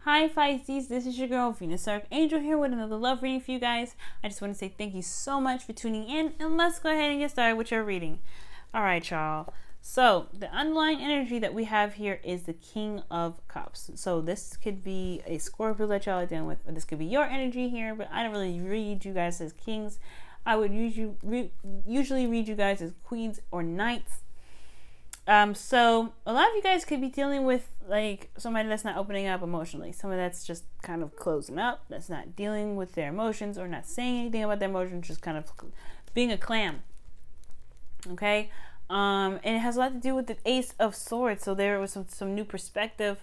Hi Pisces, this is your girl Venus Archangel here with another love reading for you guys. I just want to say thank you so much for tuning in, and let's go ahead and get started with your reading. Alright y'all, so the underlying energy that we have here is the King of Cups. So this could be a Scorpio that y'all are dealing with, or this could be your energy here, but I don't really read you guys as kings. I would usually read you guys as queens or knights. So a lot of you guys could be dealing with like somebody that's not opening up emotionally, someone that's just kind of closing up, that's not dealing with their emotions or not saying anything about their emotions, just kind of being a clam. Okay, and it has a lot to do with the Ace of Swords. So there was some new perspective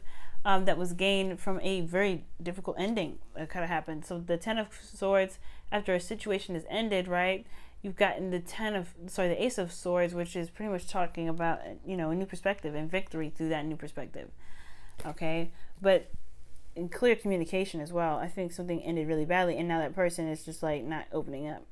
that was gained from a very difficult ending that kind of happened. So the Ten of Swords, after a situation is ended, right? You've gotten the the Ace of Swords, which is pretty much talking about, you know, a new perspective and victory through that new perspective. Okay, but in clear communication as well. I think something ended really badly, and now that person is just like not opening up.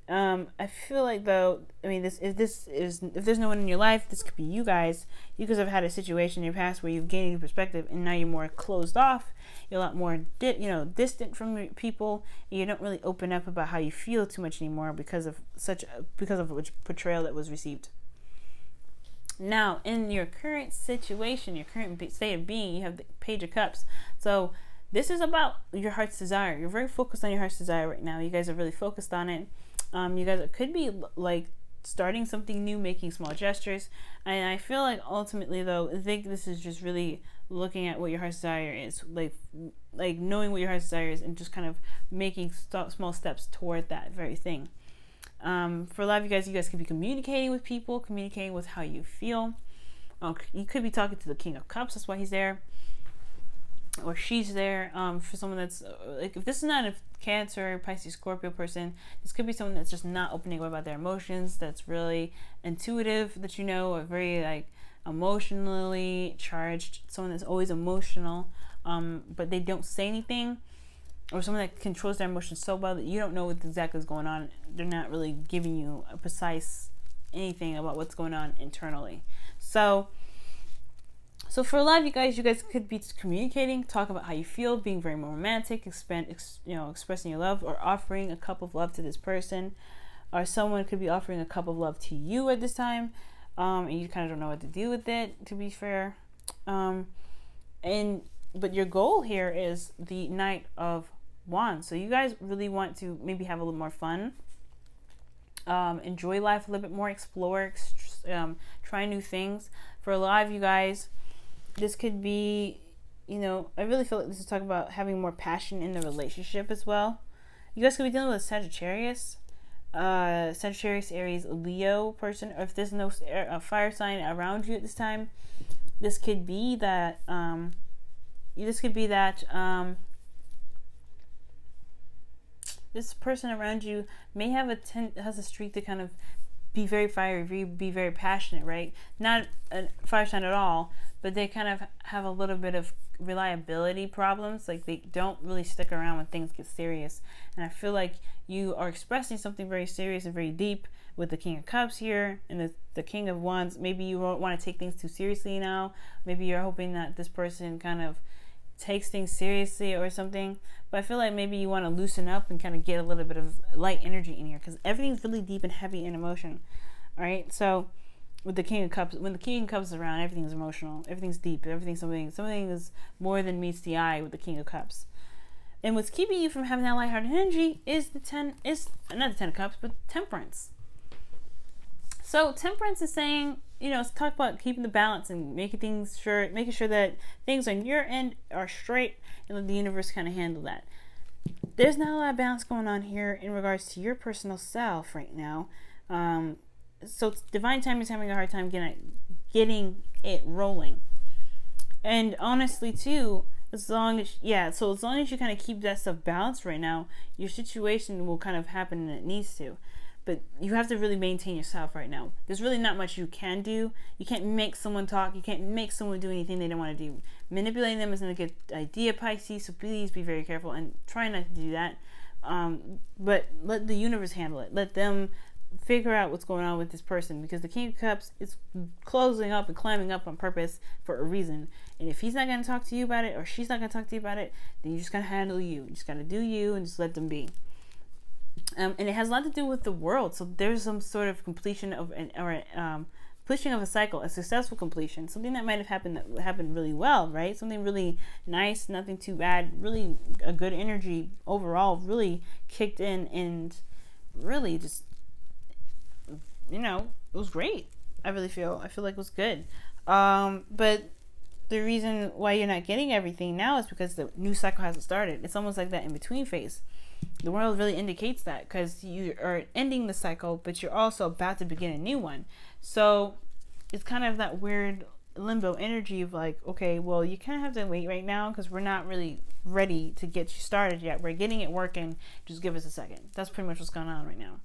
I feel like though, I mean, if there's no one in your life, this could be you guys. You guys have had a situation in your past where you've gained a new perspective, and now you're more closed off. You're a lot more, distant from people. You don't really open up about how you feel too much anymore because of which portrayal that was received. Now, in your current situation, your current state of being, you have the Page of Cups. So this is about your heart's desire. You're very focused on your heart's desire right now. You guys are really focused on it. You guys could be like starting something new, making small gestures. And I feel like ultimately though, I think this is just really looking at what your heart's desire is, like knowing what your heart's desire is and just kind of making small steps toward that very thing. For a lot of you guys could be communicating with people, communicating with how you feel. You could be talking to the King of Cups. That's why he's there, or she's there. For someone that's like, if this is not a Cancer, Pisces, Scorpio person, this could be someone that's just not opening up about their emotions, that's really intuitive, that or very like emotionally charged, someone that's always emotional, but they don't say anything, or someone that controls their emotions so well that you don't know what exactly is going on. They're not really giving you a precise anything about what's going on internally. So for a lot of you guys could be communicating, talk about how you feel, being very romantic, expressing your love, or offering a cup of love to this person, or someone could be offering a cup of love to you at this time, and you kind of don't know what to do with it, to be fair. But your goal here is the Knight of Wands. So you guys really want to maybe have a little more fun, enjoy life a little bit more, explore, try new things. For a lot of you guys, this could be, I really feel like this is talking about having more passion in the relationship as well. You guys could be dealing with a Sagittarius, Aries, Leo person, or if there's no fire sign around you at this time, this could be that, this person around you may have has a streak to kind of be very fiery, be very passionate, right? Not a fire sign at all, but they kind of have a little bit of reliability problems. Like they don't really stick around when things get serious. And I feel like you are expressing something very serious and very deep with the King of Cups here and the King of Wands. Maybe you won't want to take things too seriously now. Maybe you're hoping that this person kind of takes things seriously or something. But I feel like maybe you want to loosen up and kind of get a little bit of light energy in here, because everything's really deep and heavy in emotion. All right, so with the King of Cups, when the King of Cups is around, everything's emotional, everything's deep, everything's something is more than meets the eye with the King of Cups. And what's keeping you from having that lighthearted energy is not the Ten of Cups, but Temperance. So Temperance is saying, it's talk about keeping the balance and making sure that things on your end are straight, and let the universe kind of handle that. There's not a lot of balance going on here in regards to your personal self right now. So Divine Timing is having a hard time getting it rolling. And honestly too, as long as you kind of keep that stuff balanced right now, your situation will kind of happen and it needs to. But you have to really maintain yourself right now. There's really not much you can do. You can't make someone talk. You can't make someone do anything they don't want to do. Manipulating them isn't a good idea, Pisces, so please be very careful and try not to do that. But let the universe handle it. Let them figure out what's going on with this person, because the King of Cups is closing up and climbing up on purpose for a reason. And if he's not going to talk to you about it, or she's not going to talk to you about it, then you just got to handle you. You just got to do you and just let them be. And it has a lot to do with the world. So there's some sort of completion of completion of a cycle, a successful completion, something that might have happened that happened really well, right? Something really nice, nothing too bad, really a good energy overall, really kicked in, and really just, you know, it was great. I feel like it was good. But the reason why you're not getting everything now is because the new cycle hasn't started. It's almost like that in between phase. The world really indicates that, because you are ending the cycle, but you're also about to begin a new one. So it's kind of that weird limbo energy of like, okay, well, you kind of have to wait right now because we're not really ready to get you started yet. We're getting it working. Just give us a second. That's pretty much what's going on right now.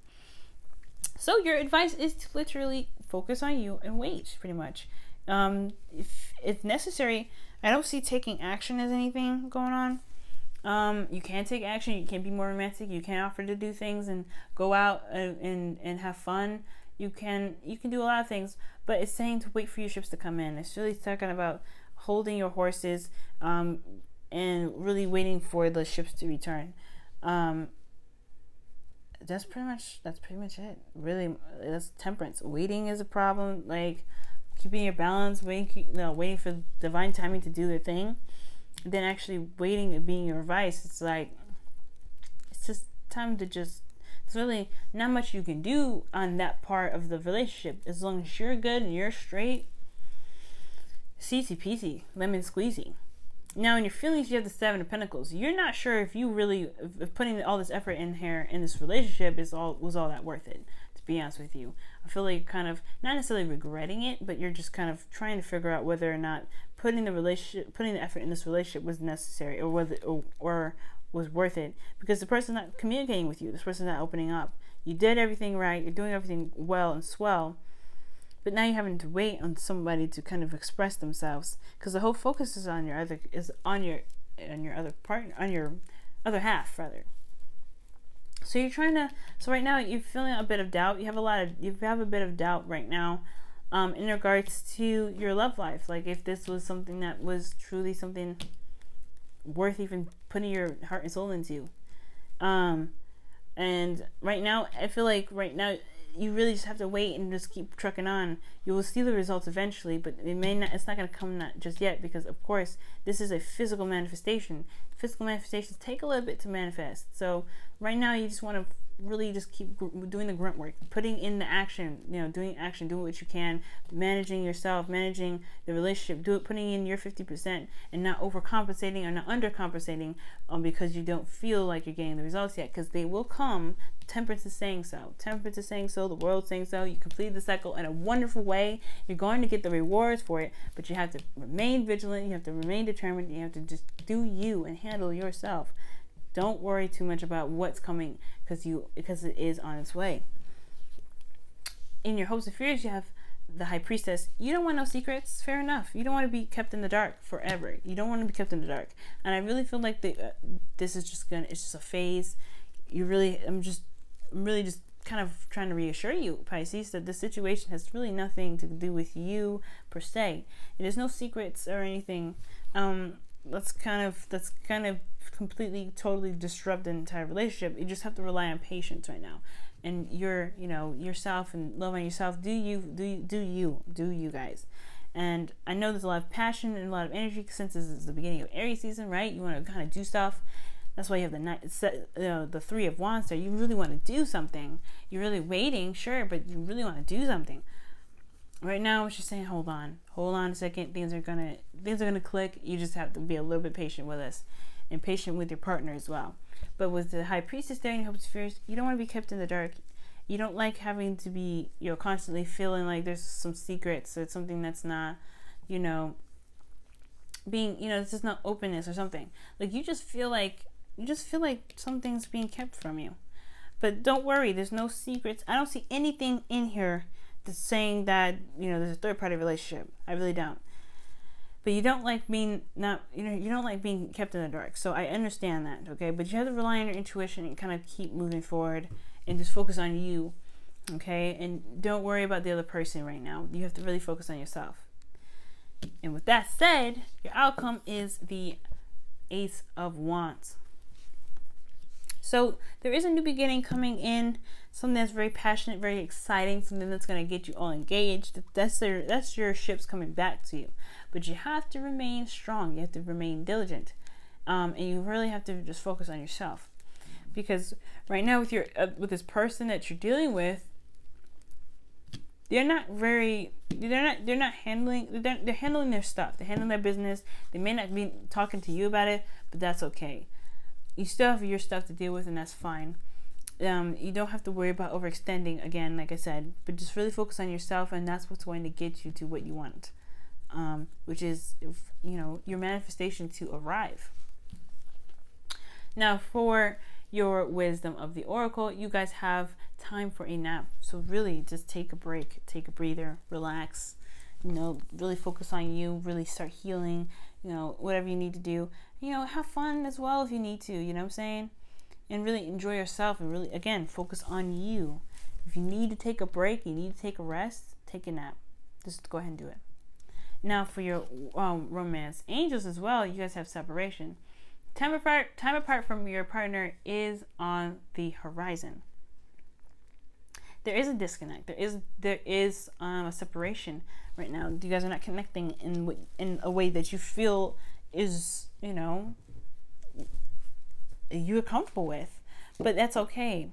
So your advice is to literally focus on you and wait, pretty much. If necessary, I don't see taking action as anything going on. You can take action. You can be more romantic. You can offer to do things and go out and have fun. You can do a lot of things, but it's saying to wait for your ships to come in. It's really talking about holding your horses, and really waiting for the ships to return. That's pretty much it. Really, that's temperance. Waiting is a problem. Like keeping your balance, waiting for divine timing to do their thing. Then actually waiting and being your advice. It's like, it's just time to just, there's really not much you can do on that part of the relationship. As long as you're good and you're straight, easy peasy, lemon squeezy. Now in your feelings, you have the Seven of Pentacles. You're not sure if you really, if putting all this effort in here in this relationship was all that worth it, to be honest with you. I feel like kind of not necessarily regretting it, but you're just kind of trying to figure out whether or not putting the effort in this relationship was necessary, or whether or was worth it, because the person's not communicating with you. This person's not opening up. You did everything right. You're doing everything well and swell, but now you're having to wait on somebody to kind of express themselves, because the whole focus is on your other half rather. So you're trying to. So right now you're feeling a bit of doubt. You have a bit of doubt right now, in regards to your love life. Like if this was something that was truly something worth even putting your heart and soul into. And right now, I feel like right now you really just have to wait and just keep trucking on. You will see the results eventually, but it's not going to come just yet, because of course this is a physical manifestation. Physical manifestations take a little bit to manifest. So right now you just want to really just keep doing the grunt work, putting in the action, doing what you can, managing yourself, managing the relationship, putting in your 50% and not overcompensating or not undercompensating, because you don't feel like you're getting the results yet, because they will come. Temperance is saying so. Temperance is saying so. The world's saying so. You completed the cycle in a wonderful way. You're going to get the rewards for it, but you have to remain vigilant. You have to remain determined. You have to just do you and handle yourself. Don't worry too much about what's coming, because it is on its way. In your hopes and fears, you have the High Priestess. You don't want no secrets. Fair enough. You don't want to be kept in the dark forever. You don't want to be kept in the dark. And I really feel like this is just it's just a phase. I'm really just kind of trying to reassure you, Pisces, that this situation has really nothing to do with you per se. There's no secrets or anything. That's kind of completely, totally disrupt the entire relationship. You just have to rely on patience right now, and yourself, and love on yourself. Do you guys? And I know there's a lot of passion and a lot of energy, since this is the beginning of Aries season, right? You want to kind of do stuff. That's why you have the Three of Wands there. You really want to do something. You're really waiting, sure, but you really want to do something. Right now, it's just saying, hold on a second. Things are gonna click. You just have to be a little bit patient with us, and patient with your partner as well. But with the High Priestess there in your hopes and fears, you don't want to be kept in the dark. You don't like having to be, constantly feeling like there's some secrets or something that's not, being, it's just not openness or something. Like you just feel like something's being kept from you. But don't worry, there's no secrets. I don't see anything in here that's saying that, there's a third party relationship. I really don't. But you don't like being you don't like being kept in the dark. So I understand that, okay? But you have to rely on your intuition and kind of keep moving forward and just focus on you. Okay, and don't worry about the other person right now. You have to really focus on yourself. And with that said, your outcome is the Ace of Wands. So there is a new beginning coming in, something that's very passionate, very exciting, something that's going to get you all engaged. That's your ships coming back to you. But you have to remain strong. You have to remain diligent. And you really have to just focus on yourself. Because right now with this person that you're dealing with, they're handling their stuff. They're handling their business. They may not be talking to you about it, but that's okay. You still have your stuff to deal with, and that's fine. You don't have to worry about overextending again, like I said, but just really focus on yourself, and that's what's going to get you to what you want, which is, your manifestation to arrive. Now, for your wisdom of the oracle, you guys have time for a nap. So really just take a break, take a breather, relax, really focus on you, really start healing, whatever you need to do, have fun as well if you need to, you know what I'm saying? And really enjoy yourself and really, again, focus on you. If you need to take a break, you need to take a rest, take a nap. Just go ahead and do it. Now for your romance angels as well, you guys have separation. Time apart from your partner is on the horizon. There is a disconnect. There is a separation right now. You guys are not connecting in a way that you feel is, you're comfortable with. But that's okay.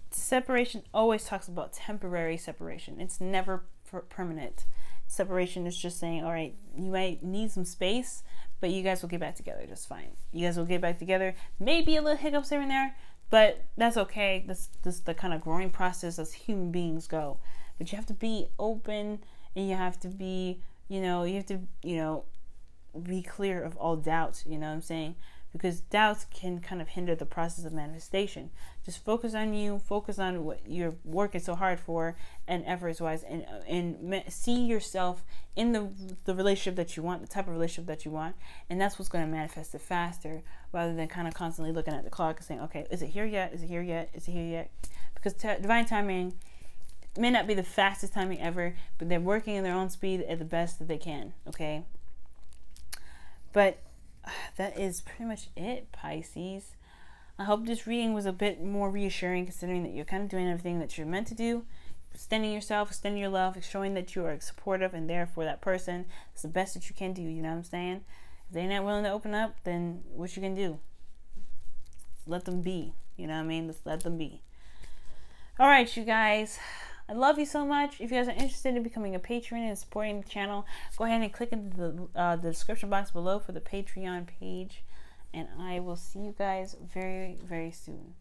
Separation always talks about temporary separation. It's never permanent. Separation is just saying, all right, you might need some space, but you guys will get back together just fine. You guys will get back together. Maybe a little hiccups here and there, but that's okay. This the kind of growing process as human beings go. But you have to be open, and you have to be, be clear of all doubts, you know what I'm saying? Because doubts can kind of hinder the process of manifestation. Just focus on you, focus on what you're working so hard for, and efforts-wise, and see yourself in the relationship that you want, the type of relationship that you want, and that's what's going to manifest it faster, rather than kind of constantly looking at the clock and saying, okay, is it here yet? Is it here yet? Is it here yet? Because divine timing may not be the fastest timing ever, but they're working in their own speed at the best that they can, okay? But that is pretty much it, Pisces. I hope this reading was a bit more reassuring, considering that you're kind of doing everything that you're meant to do. Extending yourself, extending your love, showing that you are supportive and there for that person. It's the best that you can do, you know what I'm saying? If they're not willing to open up, then what you can do? Let them be, you know what I mean? Just let them be. All right, you guys. I love you so much. If you guys are interested in becoming a patron and supporting the channel, go ahead and click into the description box below for the Patreon page. And I will see you guys very, very soon.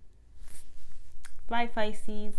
Bye, Pisces.